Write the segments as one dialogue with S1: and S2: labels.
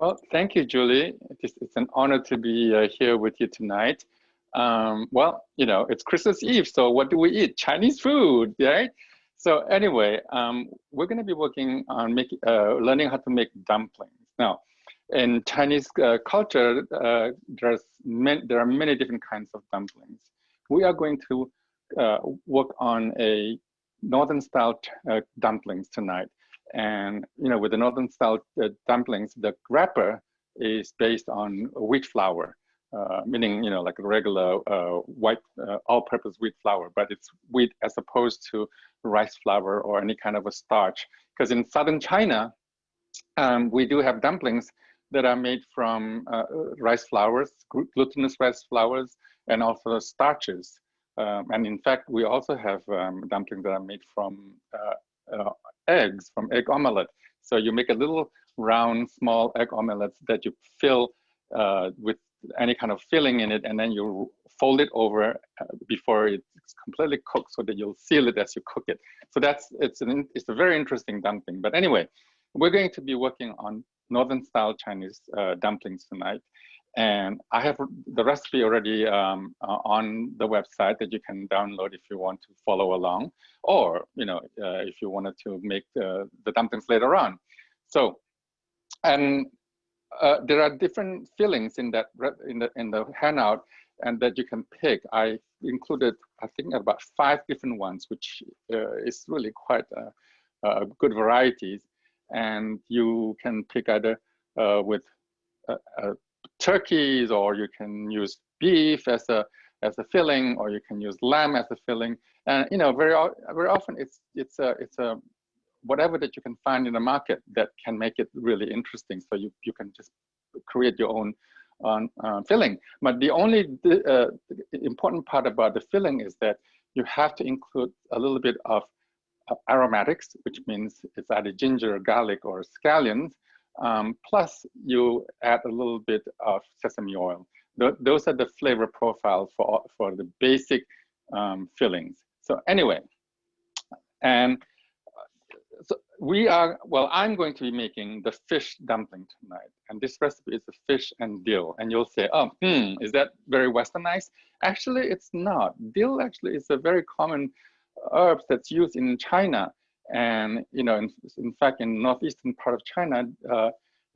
S1: Well, thank you, Julie. It's an honor to be here with you tonight. Well, it's Christmas Eve, so what do we eat? Chinese food, right? So anyway, we're going to be working on learning how to make dumplings. Now, in Chinese culture, there are many different kinds of dumplings. We are going to work on a northern style dumplings tonight. And with the northern style dumplings, the wrapper is based on wheat flour, meaning like a regular white all-purpose wheat flour, but it's wheat as opposed to rice flour or any kind of a starch. Because in southern China, we do have dumplings that are made from rice flours, glutinous rice flours, and also starches. And in fact, we also have dumplings that are made from eggs, from egg omelette. So you make a little round, small egg omelette that you fill with any kind of filling in it, and then you fold it over before it's completely cooked, so that you'll seal it as you cook it. So it's a very interesting dumpling. But anyway, we're going to be working on northern style Chinese dumplings tonight. And I have the recipe already on the website that you can download if you want to follow along, or if you wanted to make the dumplings later on. So, and there are different fillings in the handout, and that you can pick. I included, I think, about 5 different ones, which is really quite a good varieties. And you can pick either with turkeys, or you can use beef as a filling, or you can use lamb as a filling. And very often it's a whatever that you can find in the market that can make it really interesting. So you can just create your own filling. But the only important part about the filling is that you have to include a little bit of aromatics, which means it's either ginger, garlic, or scallions. Plus, you add a little bit of sesame oil. Those are the flavor profile for the basic fillings. So anyway, and so I'm going to be making the fish dumpling tonight. And this recipe is the fish and dill. And you'll say, oh, is that very westernized? Actually, it's not. Dill actually is a very common herb that's used in China. And in fact, in northeastern part of China,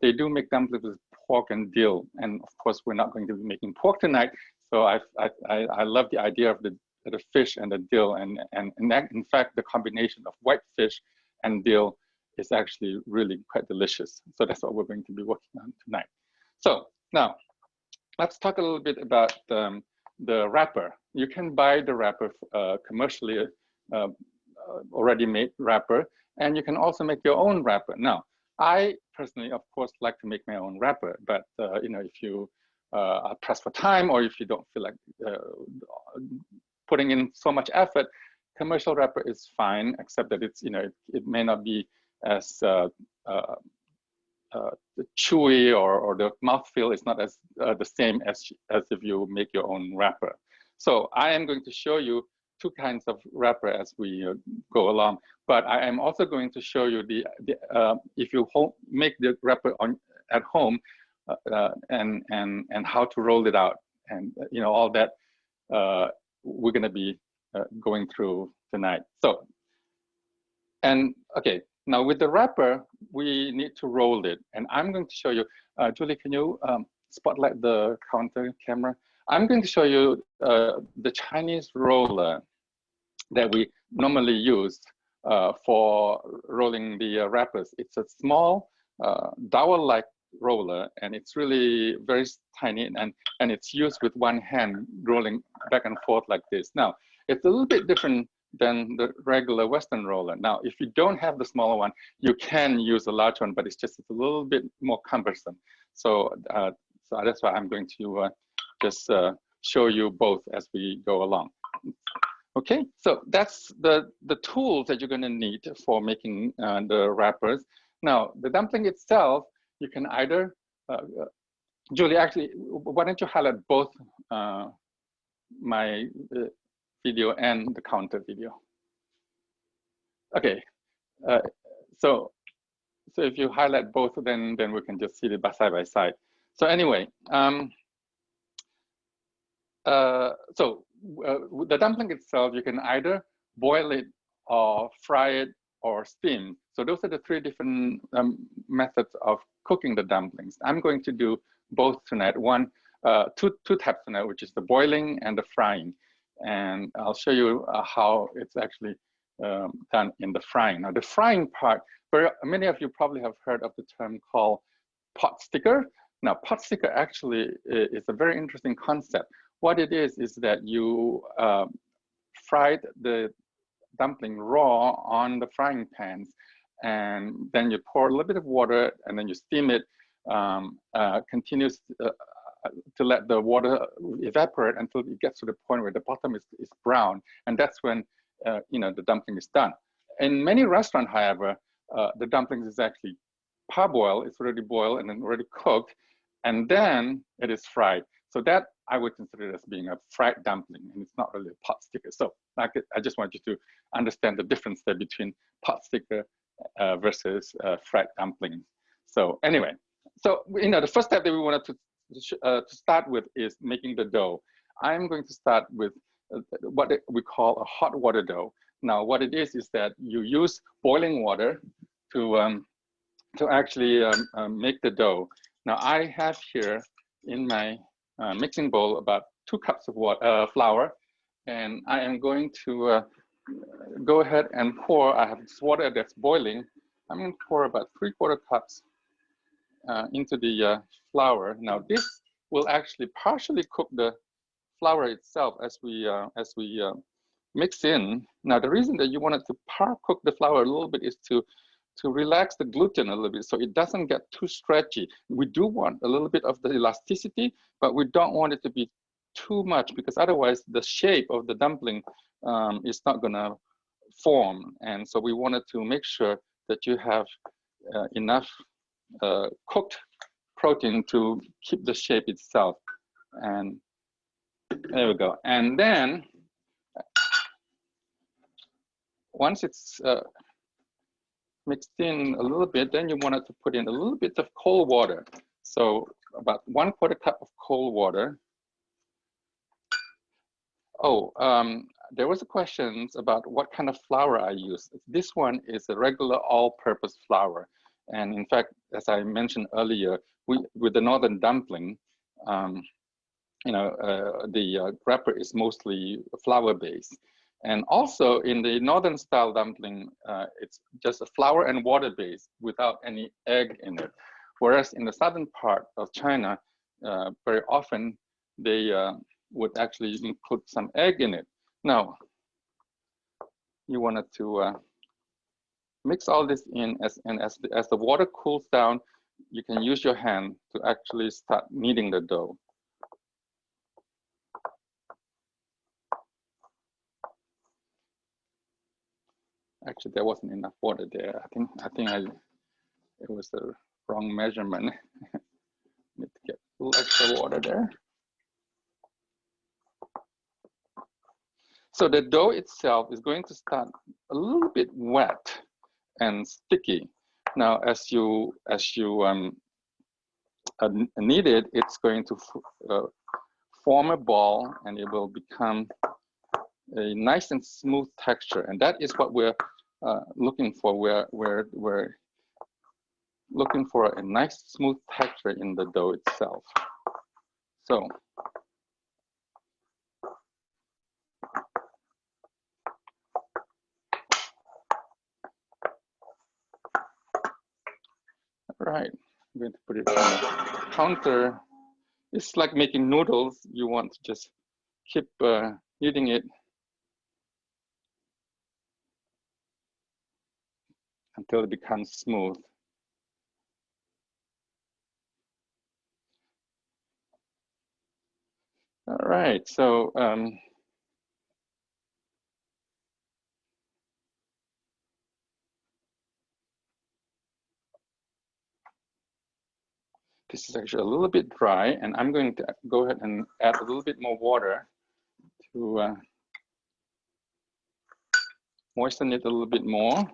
S1: they do make dumplings with pork and dill. And of course, we're not going to be making pork tonight. So I love the idea of the fish and the dill. And in fact, the combination of white fish and dill is actually really quite delicious. So that's what we're going to be working on tonight. So now, let's talk a little bit about the wrapper. You can buy the wrapper commercially already made wrapper, and you can also make your own wrapper. Now, I personally, of course, like to make my own wrapper, but if you are pressed for time, or if you don't feel like putting in so much effort, commercial wrapper is fine, except that it's it may not be as chewy, or the mouthfeel is not as the same as if you make your own wrapper. So I am going to show you 2 kinds of wrapper as we go along, but I am also going to show you if you make the wrapper at home, and how to roll it out, and all that we're going to be going through tonight. So, and okay, now with the wrapper, we need to roll it, and I'm going to show you. Julie, can you spotlight the counter camera? I'm going to show you the Chinese roller that we normally use for rolling the wrappers. It's a small dowel-like roller, and it's really very tiny, and it's used with one hand, rolling back and forth like this. Now, it's a little bit different than the regular Western roller. Now, if you don't have the smaller one, you can use a large one, but it's a little bit more cumbersome. So, so that's why I'm going to just show you both as we go along. Okay, so that's the tools that you're going to need for making the wrappers. Now, the dumpling itself, you can either, Julie, actually, why don't you highlight both my video and the counter video? Okay, so So if you highlight both, then we can just see it side by side. So anyway, the dumpling itself, you can either boil it or fry it or steam. So those are the three different methods of cooking the dumplings. I'm going to do both tonight. Two types tonight, which is the boiling and the frying. And I'll show you how it's actually done in the frying. Now the frying part, many of you probably have heard of the term called pot sticker. Now pot sticker actually is a very interesting concept. What it is that you fried the dumpling raw on the frying pans, and then you pour a little bit of water, and then you steam it continuous to let the water evaporate until it gets to the point where the bottom is brown, and that's when the dumpling is done. In many restaurants, however, the dumplings is actually parboiled. It's already boiled and then already cooked, and then it is fried. So that I would consider it as being a fried dumpling, and it's not really a pot sticker. So I just want you to understand the difference there between pot sticker versus fried dumpling. So anyway, so the first step that we wanted to start with is making the dough. I'm going to start with what we call a hot water dough. Now, what it is that you use boiling water to actually make the dough. Now, I have here in my mixing bowl about 2 cups of flour, and I am going to go ahead and pour. I have this water that's boiling. I'm going to pour about 3/4 cups into the flour. Now, this will actually partially cook the flour itself as we mix in. Now, the reason that you wanted to cook the flour a little bit is to relax the gluten a little bit so it doesn't get too stretchy. We do want a little bit of the elasticity, but we don't want it to be too much, because otherwise the shape of the dumpling is not gonna form. And so we wanted to make sure that you have enough cooked protein to keep the shape itself. And there we go. And then once it's mixed in a little bit, then you wanted to put in a little bit of cold water. So about 1/4 cup of cold water. Oh, there was a question about what kind of flour I use. This one is a regular all-purpose flour. And in fact, as I mentioned earlier, with the northern dumpling, the wrapper is mostly flour-based. And also in the northern style dumpling, it's just a flour and water base without any egg in it. Whereas in the southern part of China, very often they would actually include some egg in it. Now, you wanted to mix all this in, as the water cools down, you can use your hand to actually start kneading the dough. Actually, there wasn't enough water there. I think it was the wrong measurement. Need to get a little extra water there. So the dough itself is going to start a little bit wet and sticky. Now, as you knead it, it's going to form a ball, and it will become a nice and smooth texture. And that is what we're looking for. We're looking for a nice smooth texture in the dough itself. So all right, I'm going to put it on the counter. It's like making noodles. You want to just keep kneading it until it becomes smooth. All right, so this is actually a little bit dry, and I'm going to go ahead and add a little bit more water to moisten it a little bit more.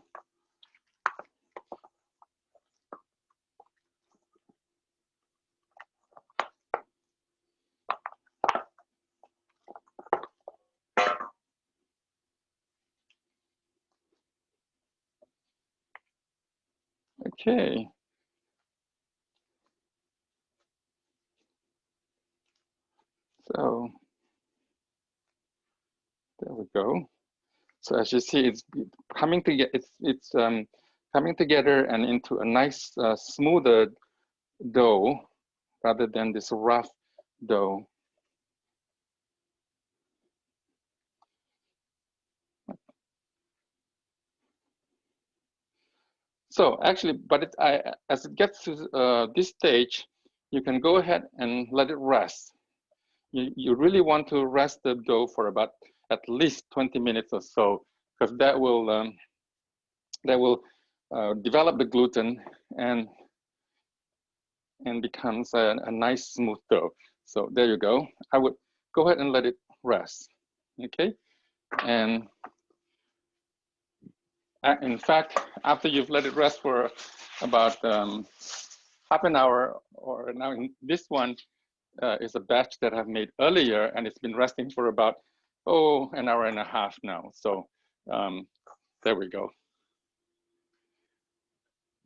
S1: Okay. So there we go. So as you see, it's coming together. It's coming together and into a nice, smoother dough rather than this rough dough. So actually, but as it gets to this stage, you can go ahead and let it rest. You really want to rest the dough for about at least 20 minutes or so, because that will develop the gluten and becomes a nice smooth dough. So there you go. I would go ahead and let it rest. Okay, and in fact, after you've let it rest for about half an hour, or now this one is a batch that I've made earlier, and it's been resting for about an hour and a half now. So there we go.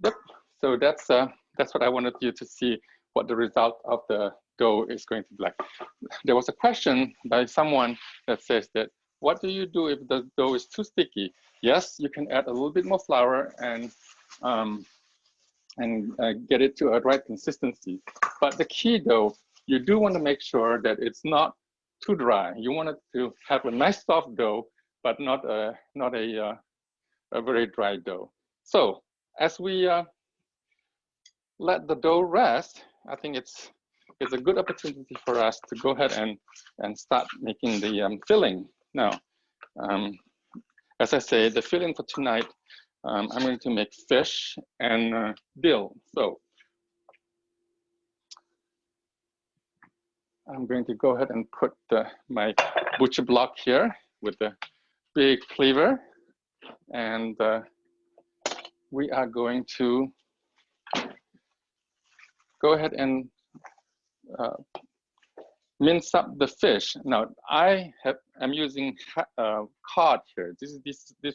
S1: Yep. So that's what I wanted you to see, what the result of the dough is going to be like. There was a question by someone that says that, what do you do if the dough is too sticky? Yes, you can add a little bit more flour and get it to a right consistency. But the key though, you do want to make sure that it's not too dry. You want it to have a nice soft dough, but not a very dry dough. So as we let the dough rest, I think it's a good opportunity for us to go ahead and start making the filling. Now, as I say, the filling for tonight, I'm going to make fish and dill. So I'm going to go ahead and put my butcher block here with the big cleaver, and we are going to go ahead and mince up the fish. Now I'm using cod here. This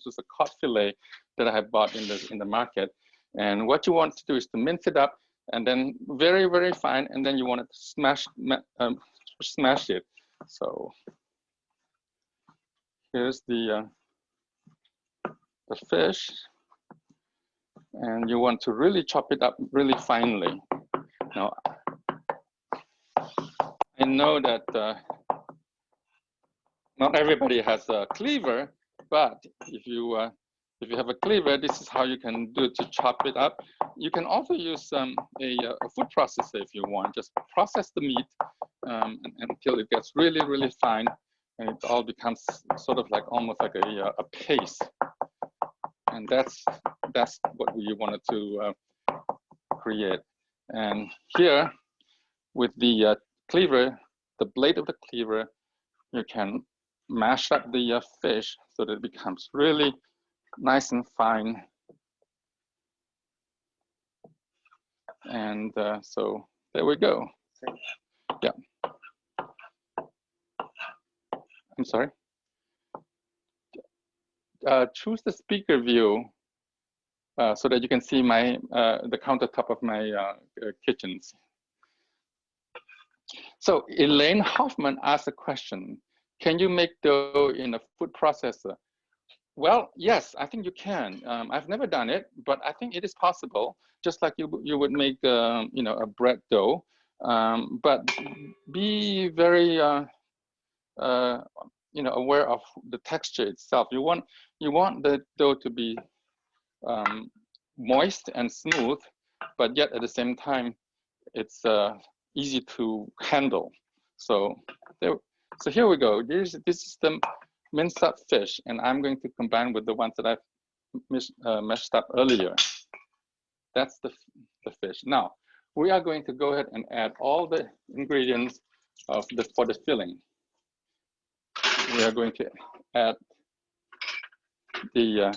S1: was a cod fillet that I have bought in the market. And what you want to do is to mince it up, and then very, very fine, and then you want to smash it. So here's the fish, and you want to really chop it up really finely. Now, I know that not everybody has a cleaver, but if you have a cleaver, this is how you can do it to chop it up. You can also use a food processor if you want. Just process the meat until it gets really, really fine, and it all becomes sort of like almost like a paste. And that's what we wanted to create. And here, with the cleaver, the blade of the cleaver, you can mash up the fish so that it becomes really nice and fine. And so there we go. Yeah. I'm sorry. Choose the speaker view so that you can see the countertop of my kitchens. So Elaine Hoffman asked a question: can you make dough in a food processor? Well, yes, I think you can. I've never done it, but I think it is possible. Just like you would make, a bread dough, but be very, aware of the texture itself. You want the dough to be moist and smooth, but yet at the same time, it's easy to handle. So here we go. This is the minced up fish, and I'm going to combine with the ones that I've meshed up earlier. That's the fish. Now we are going to go ahead and add all the ingredients for the filling. We are going to add the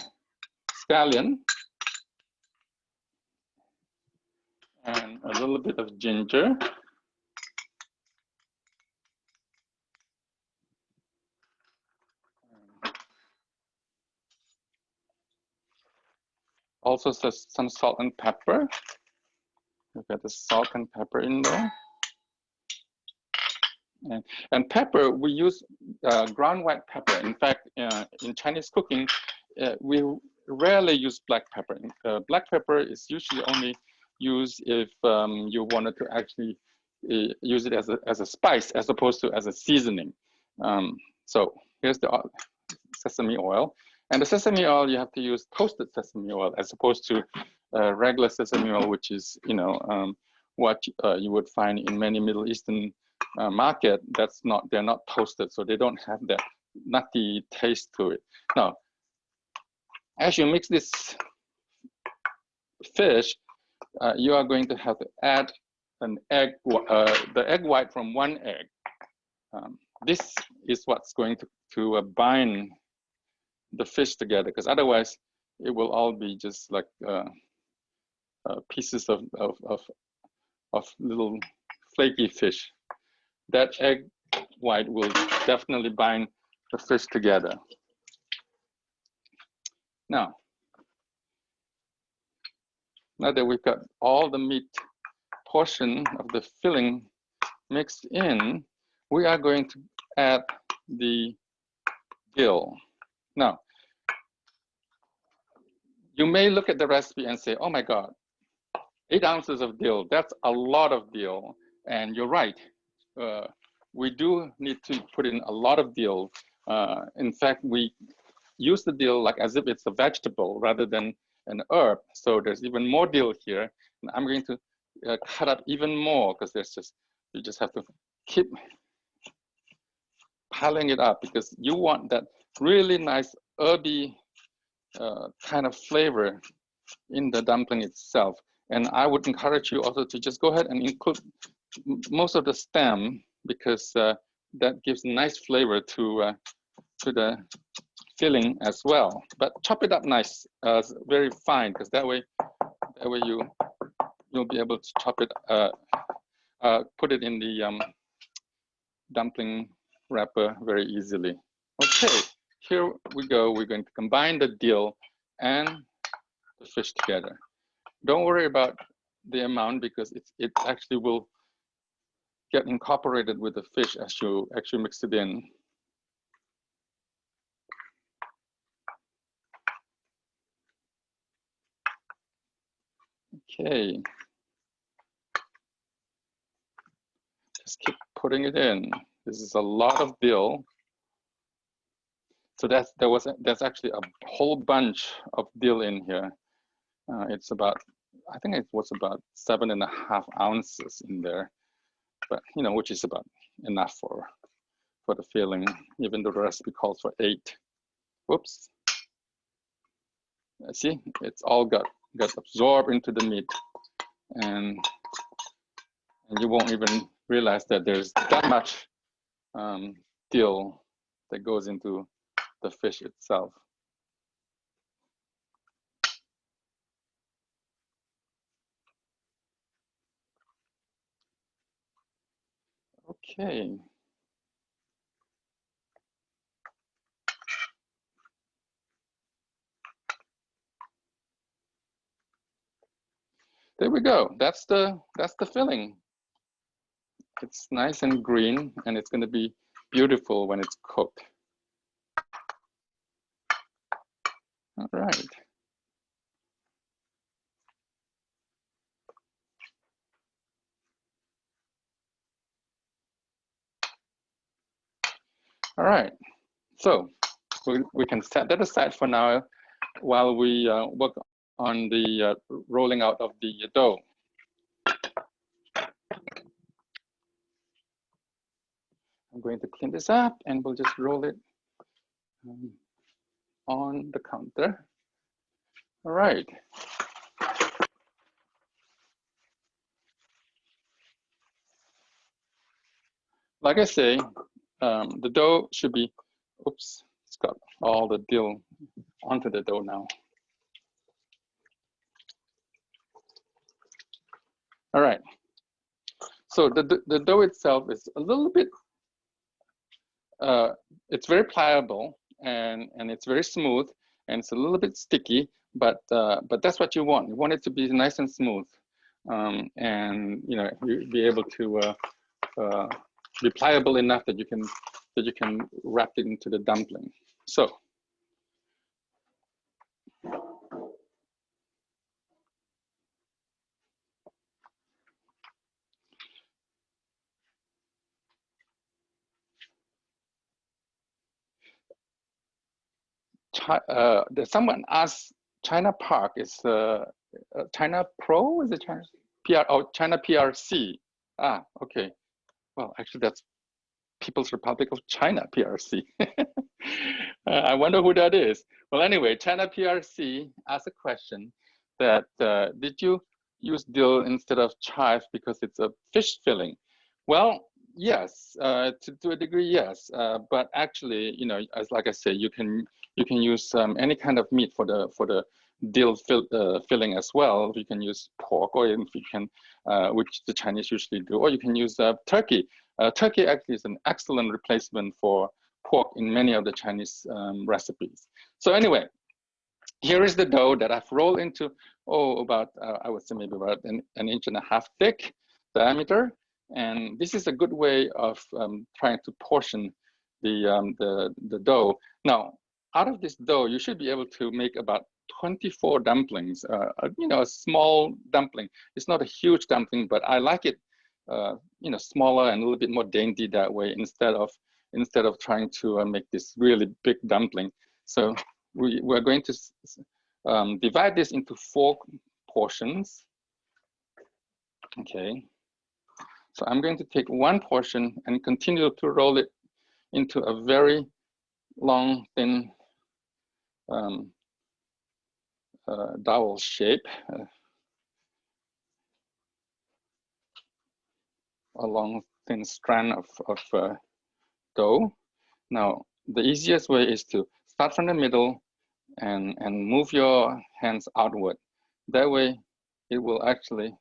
S1: scallion and a little bit of ginger. Also some salt and pepper. We've got the salt and pepper in there. And pepper, we use ground white pepper. In fact, in Chinese cooking, we rarely use black pepper. Black pepper is usually only used if you wanted to actually use it as a spice as opposed to as a seasoning. So here's the sesame oil. And the sesame oil, you have to use toasted sesame oil as opposed to regular sesame oil, which is, you know, what you would find in many Middle Eastern market. They're not toasted, so they don't have that nutty taste to it. Now, as you mix this fish, you are going to have to add an egg, the egg white from one egg. This is what's going to bind the fish together, because otherwise it will all be just like pieces of little flaky fish. That egg white will definitely bind the fish together. Now that we've got all the meat portion of the filling mixed in, we are going to add the dill. Now, you may look at the recipe and say, oh my God, 8 ounces of dill, that's a lot of dill. And you're right, we do need to put in a lot of dill. In fact, we use the dill like as if it's a vegetable rather than an herb. So there's even more dill here. And I'm going to cut up even more, because you just have to keep piling it up, because you want that really nice herby kind of flavor in the dumpling itself. And I would encourage you also to just go ahead and include most of the stem, because that gives nice flavor to the filling as well. But chop it up nice, very fine, because that way you'll be able to chop it, put it in the dumpling wrapper very easily. Okay, here we go. We're going to combine the dill and the fish together. Don't worry about the amount, because it actually will get incorporated with the fish as you actually mix it in. Okay. Just keep putting it in. This is a lot of dill. So there's actually a whole bunch of dill in here. It's about, I think it was about 7.5 ounces in there, but you know, which is about enough for the filling, even though the recipe calls for 8. Whoops. See, it's all got absorbed into the meat, and you won't even realize that there's that much dill that goes into the fish itself. Okay. There we go. That's the filling. It's nice and green, and it's going to be beautiful when it's cooked. All right. All right. So we can set that aside for now while we work on the rolling out of the dough. I'm going to clean this up, and we'll just roll it on the counter. All right. Like I say, the dough should be, oops, it's got all the dill onto the dough now. All right. So the dough itself is a little bit, it's very pliable, and it's very smooth, and it's a little bit sticky, but that's what you want. You want it to be nice and smooth, and you know, you be able to be pliable enough that you can wrap it into the dumpling. So someone asked, China Park is China Pro? Is it China PR? Oh, China PRC. Ah, okay. Well, actually, that's People's Republic of China PRC. I wonder who that is. Well, anyway, China PRC asked a question that did you use dill instead of chive because it's a fish filling? Well, yes, to a degree, yes. But actually, you know, as like I say, you can use any kind of meat for the dill filling as well. You can use pork, or you can, which the Chinese usually do, or you can use turkey. Turkey actually is an excellent replacement for pork in many of the Chinese recipes. So anyway, here is the dough that I've rolled into, about, I would say maybe about an 1.5 inch thick diameter. And this is a good way of trying to portion the dough. Now, out of this dough, you should be able to make about 24 dumplings, you know, a small dumpling. It's not a huge dumpling, but I like it, you know, smaller and a little bit more dainty that way, instead of trying to make this really big dumpling. So we're going to divide this into 4 portions. Okay. So I'm going to take 1 portion and continue to roll it into a very long, thin dowel shape, a long, thin strand of dough. Now, the easiest way is to start from the middle and move your hands outward. That way, it will actually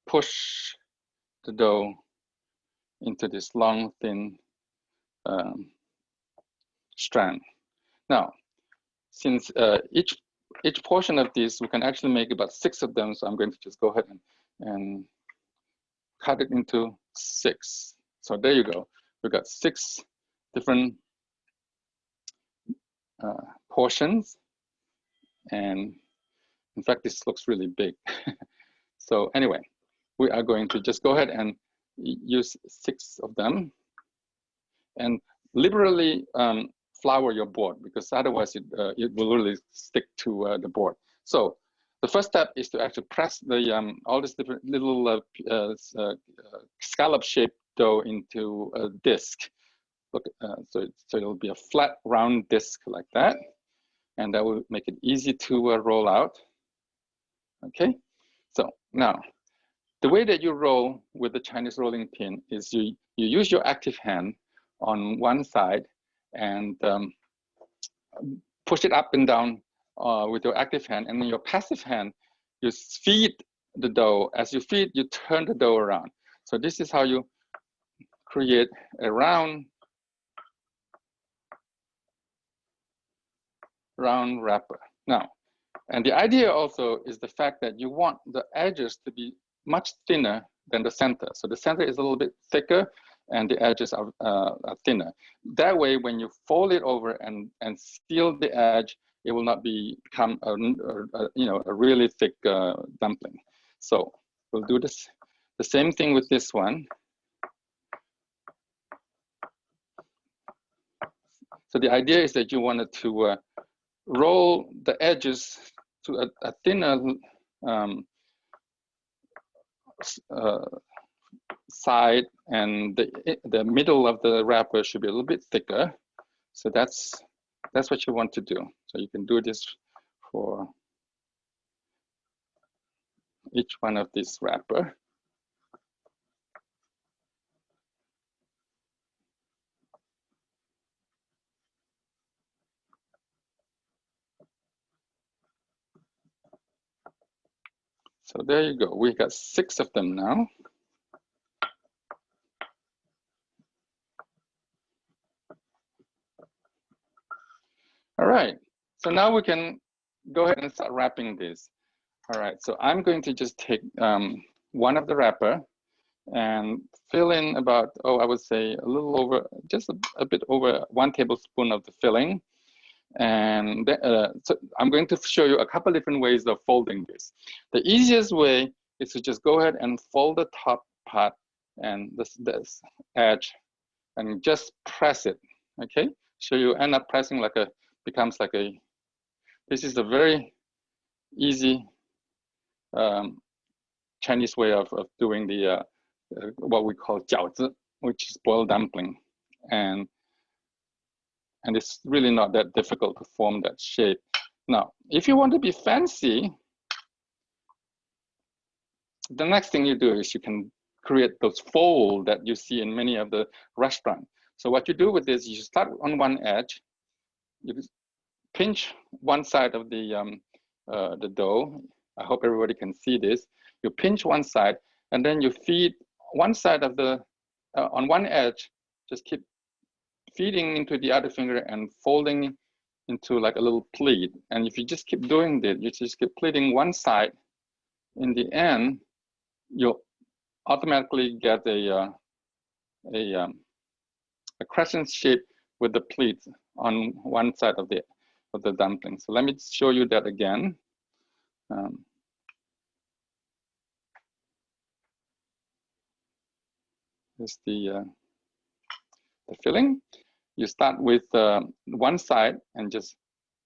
S1: push the dough into this long, thin strand. Now, since each portion of these, we can actually make about 6 of them, so I'm going to just go ahead and cut it into 6. So there you go. We've got 6 different portions, and in fact, this looks really big. So anyway, we are going to just go ahead and use 6 of them, and liberally flour your board, because otherwise it will really stick to the board. So the first step is to actually press the all these different little scallop-shaped dough into a disc. Look, so it'll be a flat, round disc like that, and that will make it easy to roll out. Okay, so now the way that you roll with the Chinese rolling pin is you use your active hand on one side and push it up and down with your active hand, and then your passive hand, you feed the dough. As you feed, you turn the dough around. So this is how you create a round wrapper. Now, and the idea also is the fact that you want the edges to be much thinner than the center. So the center is a little bit thicker and the edges are thinner. That way, when you fold it over and seal the edge, it will not become a really thick dumpling. So we'll do this, the same thing with this one. So the idea is that you wanted to roll the edges to a thinner side, and the middle of the wrapper should be a little bit thicker. So that's what you want to do. So you can do this for each one of this wrapper. So there you go. We got 6 of them now. All right. So now we can go ahead and start wrapping this. All right, so I'm going to just take one of the wrapper and fill in about, I would say a little over, just a bit over 1 tablespoon of the filling. And so I'm going to show you a couple different ways of folding this. The easiest way is to just go ahead and fold the top part and this edge and just press it, okay? So you end up pressing like becomes like a, this is a very easy Chinese way of doing the, what we call 饺子, which is boiled dumpling. And it's really not that difficult to form that shape. Now, if you want to be fancy, the next thing you do is you can create those folds that you see in many of the restaurants. So what you do with this, you start on one edge, you pinch one side of the dough. I hope everybody can see this. You pinch one side, and then you feed one side of the, on one edge, just keep feeding into the other finger and folding into like a little pleat. And if you just keep doing this, you just keep pleating one side, in the end, you'll automatically get a crescent shape with the pleats on one side of the dumpling. So let me show you that again. Here's the filling. You start with one side and just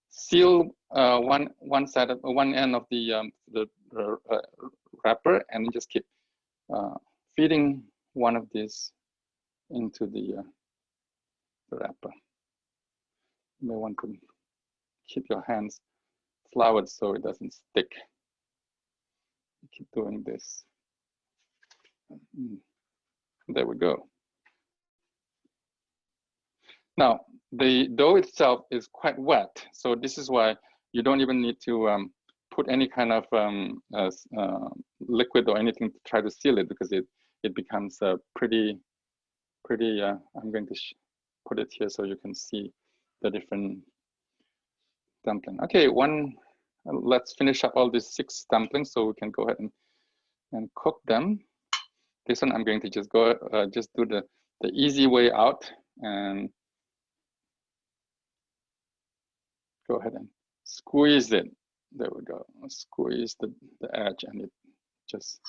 S1: seal one side of one end of the wrapper, and just keep feeding one of these into the wrapper. You may want to keep your hands floured so it doesn't stick. Keep doing this. There we go. Now, the dough itself is quite wet, so this is why you don't even need to put any kind of liquid or anything to try to seal it, because it becomes pretty. I'm going to put it here so you can see the different dumpling. Okay, let's finish up all these 6 dumplings so we can go ahead and cook them. This one I'm going to just go just do the easy way out and go ahead and squeeze it. There we go. Squeeze the edge and it just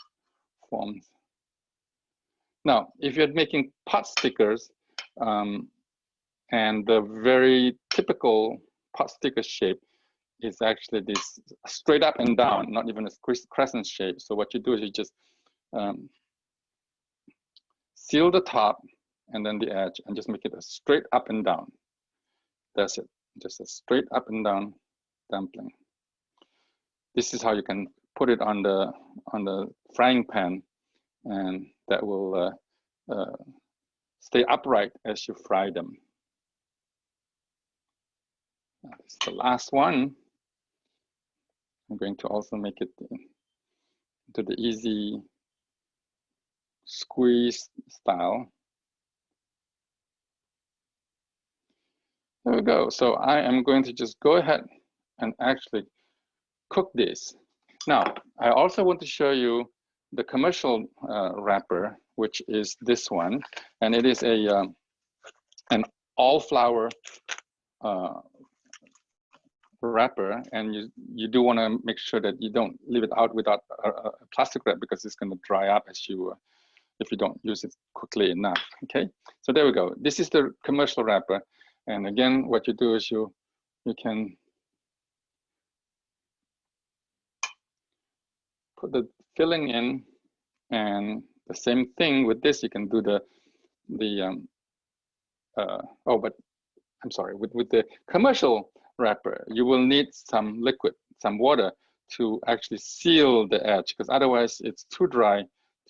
S1: forms. Now, if you're making pot stickers, and the very typical pot sticker shape is actually this straight up and down, not even a crescent shape. So what you do is you just seal the top and then the edge and just make it a straight up and down. That's it, just a straight up and down dumpling. This is how you can put it on the frying pan, and that will stay upright as you fry them. This is the last one. I'm going to also make it into the easy squeeze style. There we go. So I am going to just go ahead and actually cook this. Now, I also want to show you the commercial wrapper, which is this one, and it is an all flour wrapper, and you do want to make sure that you don't leave it out without a plastic wrap, because it's going to dry up as you if you don't use it quickly enough. Okay, so there we go. This is the commercial wrapper, and again, what you do is you can put the filling in, and the same thing with this. You can do but I'm sorry, with the commercial wrapper, you will need some liquid, some water to actually seal the edge, because otherwise it's too dry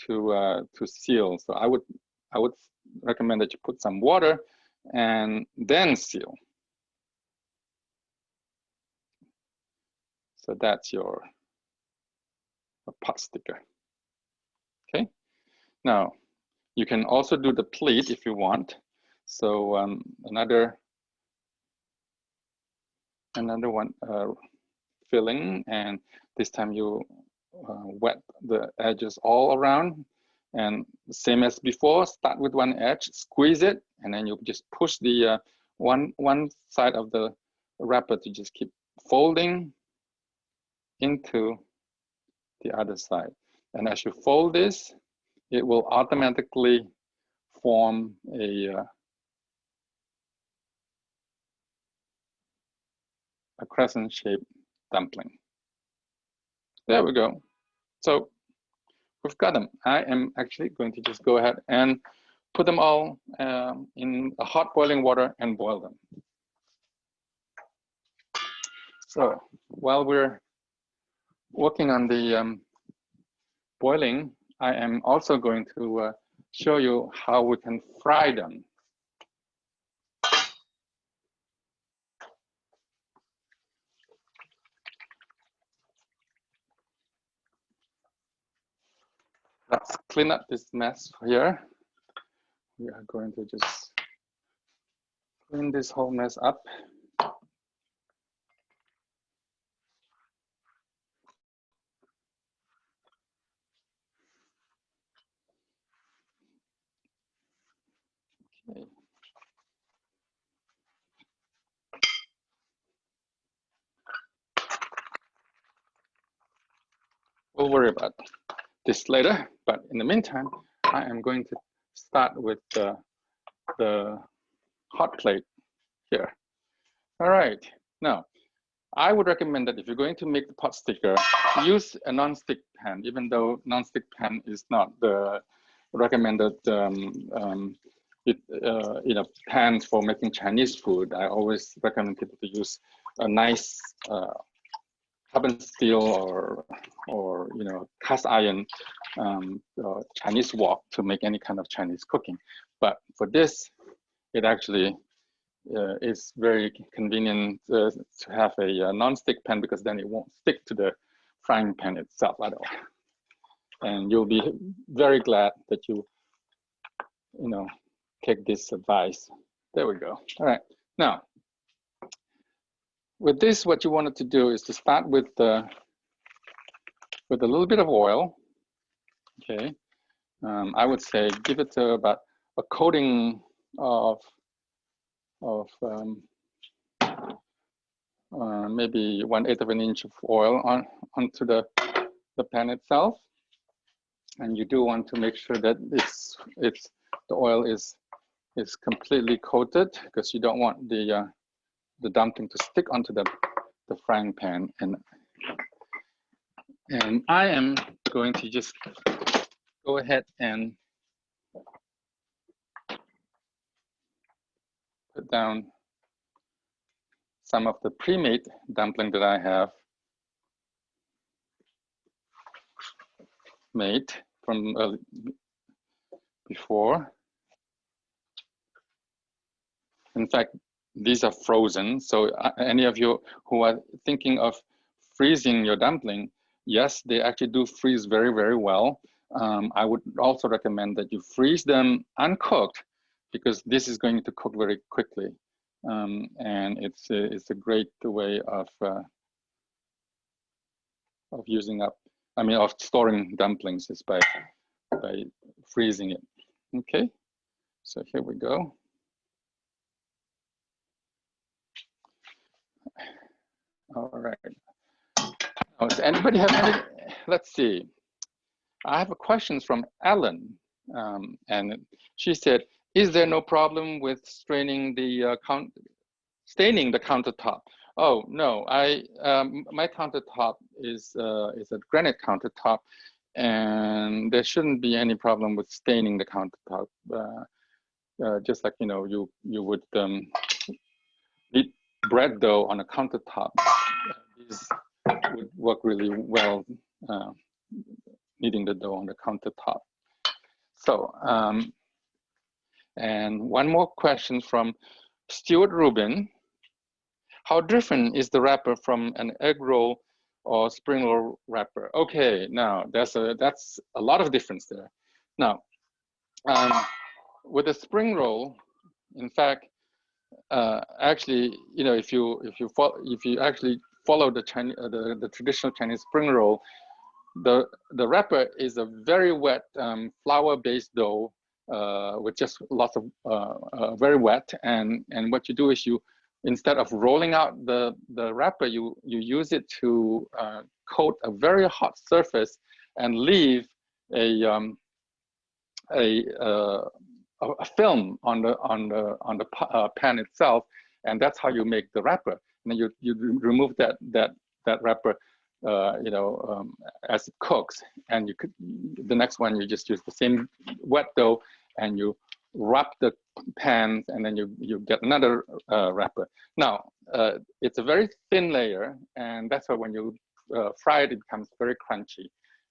S1: to seal. So I would recommend that you put some water and then seal. So that's your pot sticker. Okay. Now you can also do the pleat if you want. So another one filling, and this time you wet the edges all around. And same as before, start with one edge, squeeze it, and then you just push the one side of the wrapper to just keep folding into the other side. And as you fold this, it will automatically form a crescent-shaped dumpling. There we go. So we've got them. I am actually going to just go ahead and put them all in a hot boiling water and boil them. So while we're working on the boiling, I am also going to show you how we can fry them. Let's clean up this mess here. We are going to just clean this whole mess up. Okay. We'll worry about this later, but in the meantime, I am going to start with the hot plate here. All right, now I would recommend that if you're going to make the pot sticker, use a non-stick pan, even though non-stick pan is not the recommended pans for making Chinese food. I always recommend people to use a nice carbon steel or cast iron Chinese wok to make any kind of Chinese cooking. But for this, it actually is very convenient to have a non-stick pan, because then it won't stick to the frying pan itself at all. And you'll be very glad that you take this advice. There we go. All right. Now, with this, what you wanted to do is to start with a little bit of oil. Okay. I would say give it about a coating of maybe 1/8 of an inch of oil onto the pan itself. And you do want to make sure that the oil is completely coated, because you don't want the dumpling to stick onto the frying pan. And I am going to just go ahead and put down some of the pre-made dumpling that I have made from before. In fact, these are frozen. So any of you who are thinking of freezing your dumpling, yes, they actually do freeze very, very well. I would also recommend that you freeze them uncooked, because this is going to cook very quickly. And it's a great way of using up, of storing dumplings, is by freezing it. Okay, so here we go. All right. Oh, does anybody have any? Let's see. I have a question from Ellen, and she said, "Is there no problem with staining the countertop?" Oh no, my countertop is a granite countertop, and there shouldn't be any problem with staining the countertop. Just like you would knead bread dough on a countertop. These would work really well, kneading the dough on the countertop. So, and one more question from Stuart Rubin. How different is the wrapper from an egg roll or spring roll wrapper? Okay, now that's a lot of difference there. Now, with a spring roll, in fact, actually, if you actually follow the Chinese, the traditional Chinese spring roll, the wrapper is a very wet flour-based dough with just lots of very wet. And what you do is you, instead of rolling out the wrapper, you use it to coat a very hot surface and leave a film on the pan itself, and that's how you make the wrapper. And then you remove that wrapper, as it cooks, and the next one you just use the same wet dough and you wrap the pan, and then you get another wrapper. Now it's a very thin layer, and that's why when you fry it, it becomes very crunchy.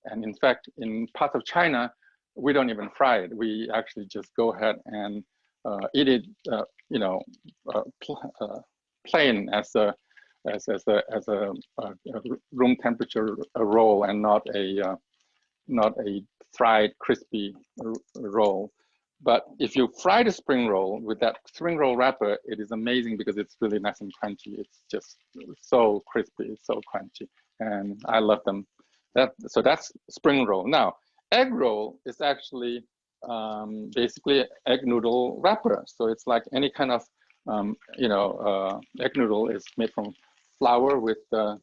S1: And in fact, in parts of China, we don't even fry it. We actually just go ahead and eat it, plain as a room temperature roll, and not a fried crispy roll. But if you fry the spring roll with that spring roll wrapper, it is amazing because it's really nice and crunchy. It's just so crispy, so crunchy, and I love them. So that's spring roll. Now, egg roll is actually basically egg noodle wrapper. So it's like any kind of egg noodle is made from flour with a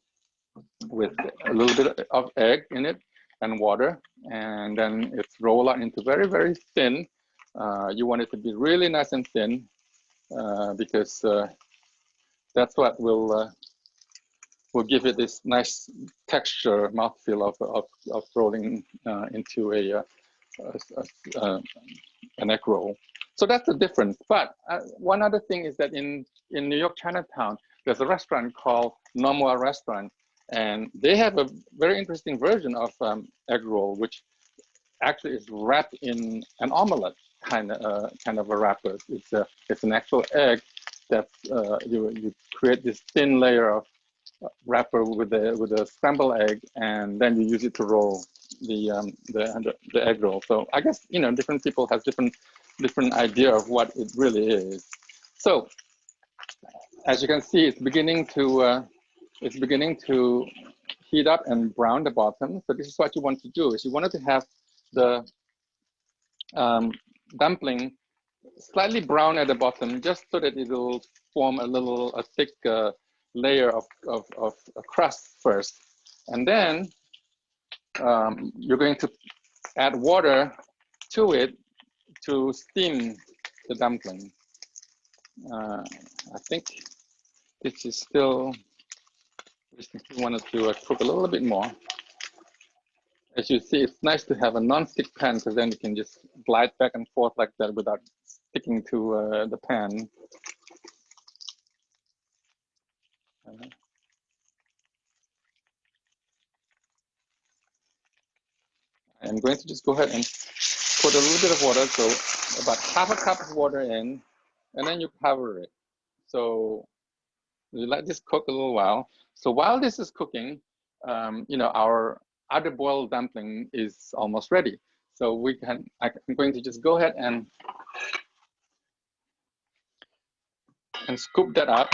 S1: little bit of egg in it and water, and then it's rolled out into very, very thin. You want it to be really nice and thin because that's what will give it this nice texture, mouthfeel of rolling into an egg roll. So that's the difference. But one other thing is that in New York Chinatown, there's a restaurant called Nomoa Restaurant, and they have a very interesting version of egg roll, which actually is wrapped in an omelette kind of a wrapper. It's an actual egg that you create this thin layer of wrapper with a scrambled egg, and then you use it to roll the egg roll. So I guess different people have different idea of what it really is. So as you can see, it's beginning to heat up and brown the bottom. So this is what you want to do: is you wanted to have the dumpling slightly brown at the bottom, just so that it will form a thick layer of a crust first, and then you're going to add water to it to steam the dumpling. I think this is still, we wanted to cook a little bit more. As you see, it's nice to have a non-stick pan, because then you can just glide back and forth like that without sticking to the pan. I'm going to just go ahead and put a little bit of water, so about half a cup of water in, and then you cover it. So you let this cook a little while. So while this is cooking, our other boiled dumpling is almost ready. So I'm going to just go ahead and scoop that up.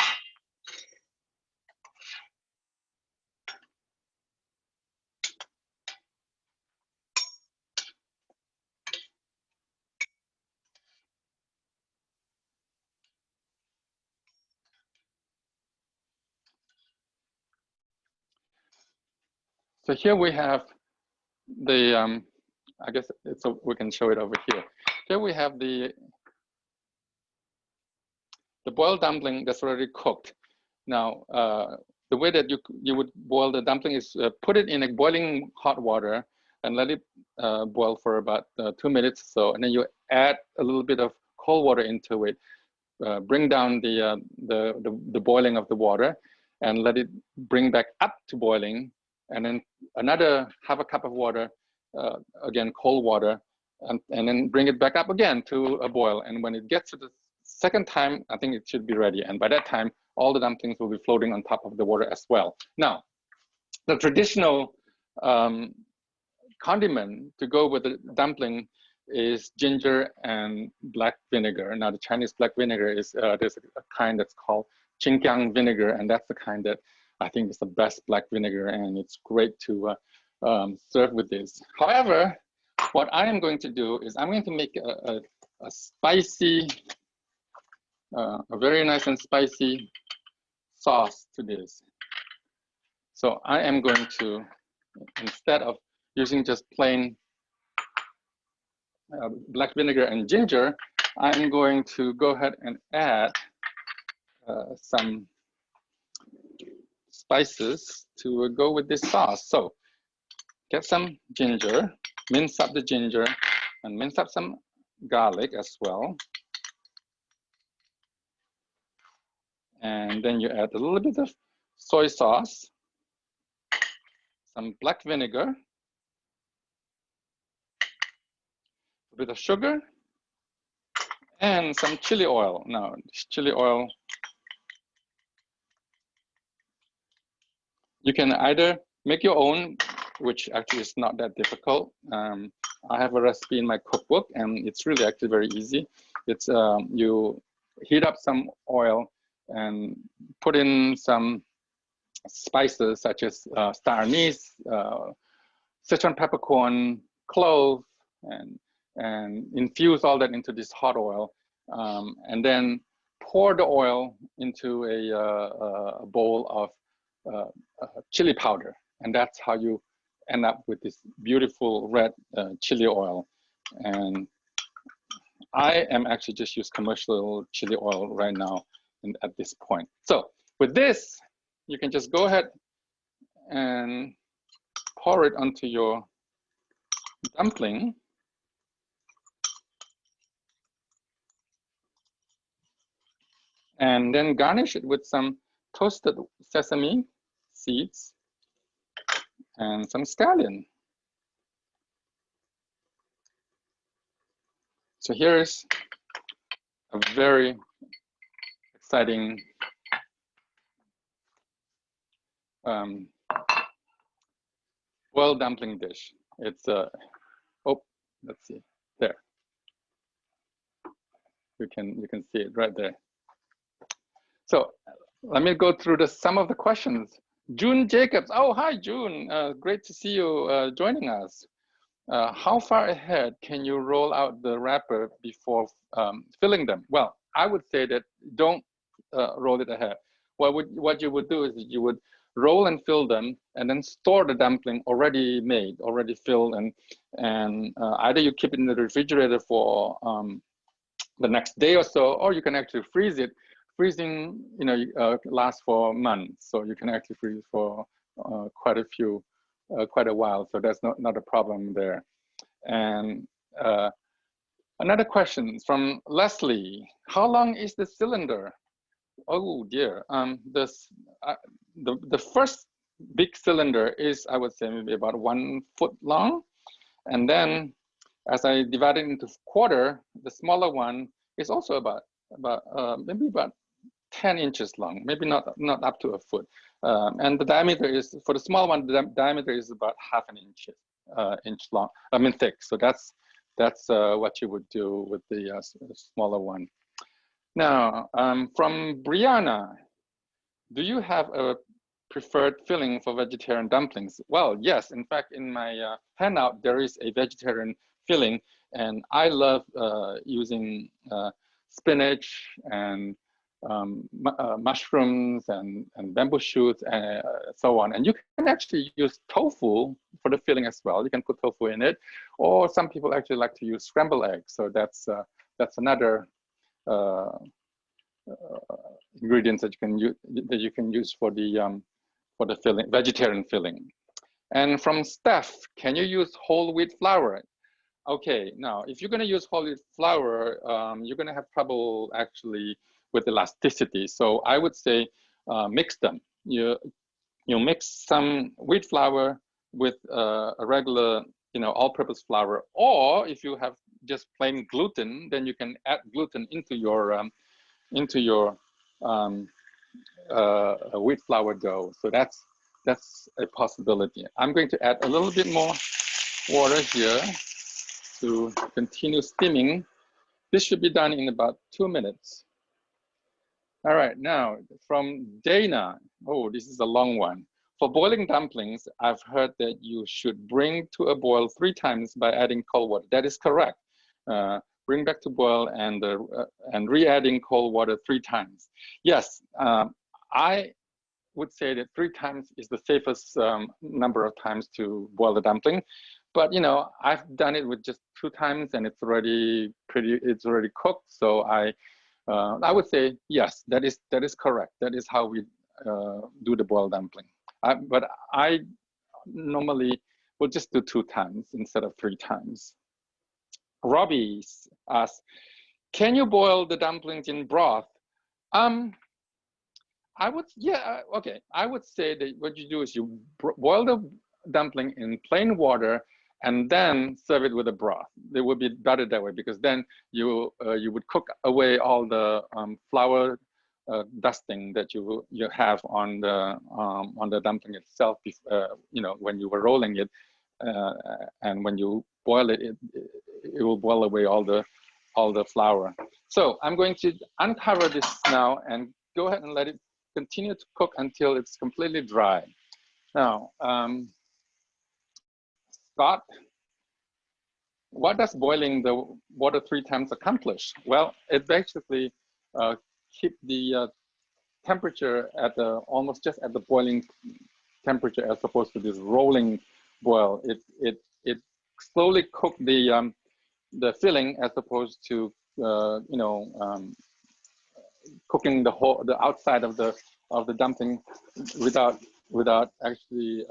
S1: So here we have the, I guess we can show it over here. Here we have the boiled dumpling that's already cooked. Now, the way that you would boil the dumpling is put it in a boiling hot water and let it boil for about 2 minutes or so, and then you add a little bit of cold water into it. Bring down the boiling of the water and let it bring back up to boiling, and then another half a cup of water, again cold water, and then bring it back up again to a boil. And when it gets to the second time, I think it should be ready, and by that time all the dumplings will be floating on top of the water as well. Now, the traditional condiment to go with the dumpling is ginger and black vinegar. Now, the Chinese black vinegar is there's a kind that's called Qingjiang vinegar, and that's the kind that I think it's the best black vinegar, and it's great to serve with this. However, what I am going to do is I'm going to make a spicy, a very nice and spicy sauce to this. So I am going to, instead of using just plain black vinegar and ginger, I'm going to go ahead and add some spices to go with this sauce. So get some ginger, mince up the ginger, and mince up some garlic as well. And then you add a little bit of soy sauce, some black vinegar, a bit of sugar, and some chili oil. Now, chili oil, you can either make your own, which actually is not that difficult. I have a recipe in my cookbook, and it's really actually very easy. It's you heat up some oil and put in some spices such as star anise, Sichuan peppercorn, clove, and infuse all that into this hot oil, and then pour the oil into a bowl of chili powder, and that's how you end up with this beautiful red chili oil. And I am actually just use commercial chili oil right now at this point. So with this, you can just go ahead and pour it onto your dumpling. And then garnish it with some toasted sesame seeds and some scallion. So here's a very exciting boiled dumpling dish. It's oh, let's see, there. You can see it right there. So let me go through some of the questions. June Jacobs. Oh, hi, June. Great to see you joining us. How far ahead can you roll out the wrapper before filling them? Well, I would say that don't roll it ahead. What you would do is you would roll and fill them, and then store the dumpling already made, already filled, and either you keep it in the refrigerator for the next day or so, or you can actually freeze it. Freezing, lasts for months, so you can actually freeze for quite a while. So that's not a problem there. And another question from Leslie: how long is the cylinder? Oh dear. The first big cylinder is, I would say, maybe about 1 foot long, and then as I divide it into quarter, the smaller one is also maybe about 10 inches long, maybe not up to a foot. And the diameter is, for the small one, the diameter is about half an inch long, thick. So that's what you would do with the smaller one. Now, from Brianna, do you have a preferred filling for vegetarian dumplings? Well, yes. In fact, in my handout, there is a vegetarian filling, and I love using spinach and mushrooms and bamboo shoots and so on. And you can actually use tofu for the filling as well. You can put tofu in it, or some people actually like to use scrambled eggs. So that's another ingredients that you can use for the filling, vegetarian filling. And from Steph, can you use whole wheat flour? Okay, now if you're going to use whole wheat flour, you're going to have trouble actually with elasticity. So I would say mix them. You mix some wheat flour with a regular, all-purpose flour, or if you have just plain gluten, then you can add gluten into your wheat flour dough. So that's a possibility. I'm going to add a little bit more water here to continue steaming. This should be done in about 2 minutes. All right, now from Dana. Oh, this is a long one. For boiling dumplings, I've heard that you should bring to a boil 3 times by adding cold water. That is correct. Bring back to boil and re-adding cold water 3 times. Yes, I would say that 3 times is the safest number of times to boil the dumpling. But you know, I've done it with just 2 times and it's already cooked. So I would say yes, that is correct. That is how we do the boiled dumpling. But I normally will just do 2 times instead of 3 times. Robbie asks, can you boil the dumplings in broth? Okay. I would say that what you do is you boil the dumpling in plain water and then serve it with a broth. It would be better that way because then you would cook away all the flour dusting that you have on the dumpling itself. You know, when you were rolling it, and when you boil it, it will boil away all the flour. So I'm going to uncover this now and go ahead and let it continue to cook until it's completely dry. Now, Scott, what does boiling the water 3 times accomplish? Well, it basically keep the temperature at almost just at the boiling temperature as opposed to this rolling boil. It slowly cook the filling as opposed to cooking the outside of the dumpling without actually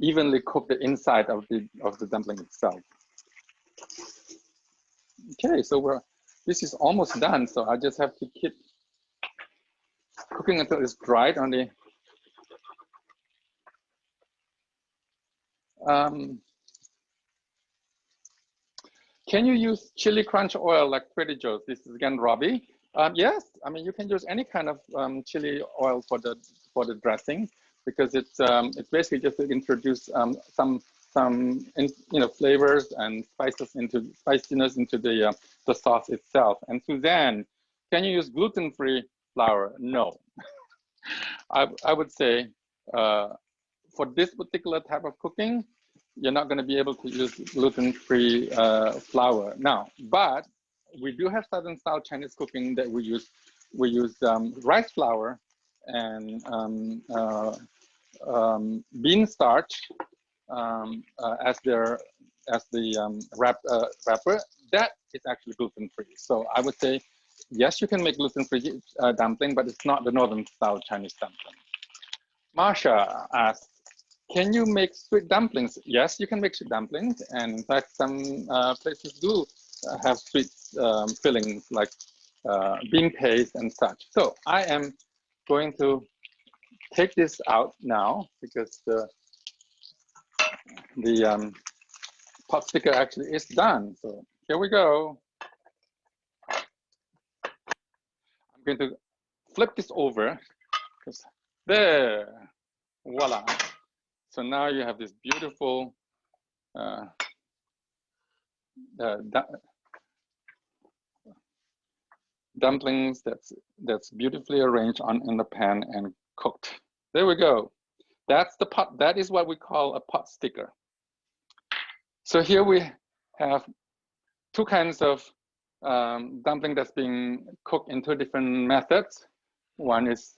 S1: evenly cook the inside of the dumpling itself. Okay, so this is almost done. So I just have to keep cooking until it's dried on the. Can you use chili crunch oil like Trader Joe's? This is again Robbie. Yes, I mean you can use any kind of chili oil for the dressing because it's basically just to introduce some flavors and spiciness into the sauce itself. And Suzanne, can you use gluten-free flour? No, I would say for this particular type of cooking, you're not going to be able to use gluten-free flour now. But we do have Southern-style Chinese cooking that we use rice flour and bean starch as the wrapper. That is actually gluten-free. So I would say, yes, you can make gluten-free dumpling, but it's not the Northern-style Chinese dumpling. Marsha asks, can you make sweet dumplings? Yes, you can make sweet dumplings. And in fact, some places do have sweet fillings like bean paste and such. So I am going to take this out now because the pot sticker actually is done. So here we go. I'm going to flip this over because there, voila. So now you have this beautiful dumplings that's beautifully arranged in the pan and cooked. There we go. That's the pot. That is what we call a pot sticker. So here we have 2 kinds of dumpling that's being cooked in 2 different methods. One is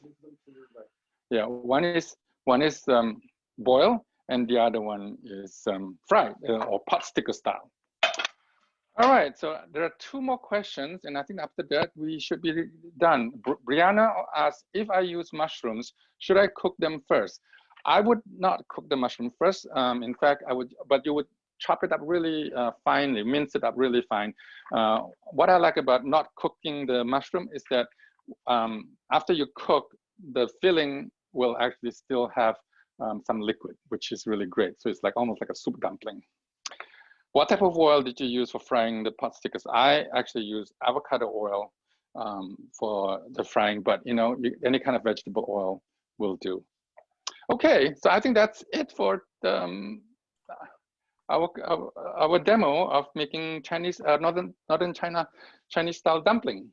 S1: boil, and the other one is fried or pot sticker style. All right, so there are 2 more questions, and I think after that we should be done. Brianna asks, if I use mushrooms, should I cook them first? I would not cook the mushroom first. In fact, I would, but you would chop it up really finely, mince it up really fine. What I like about not cooking the mushroom is that after you cook, the filling will actually still have some liquid, which is really great. So it's like almost like a soup dumpling. What type of oil did you use for frying the pot stickers? I actually use avocado oil for the frying, but you know, any kind of vegetable oil will do. Okay, so I think that's it for our demo of making Chinese northern China Chinese style dumpling.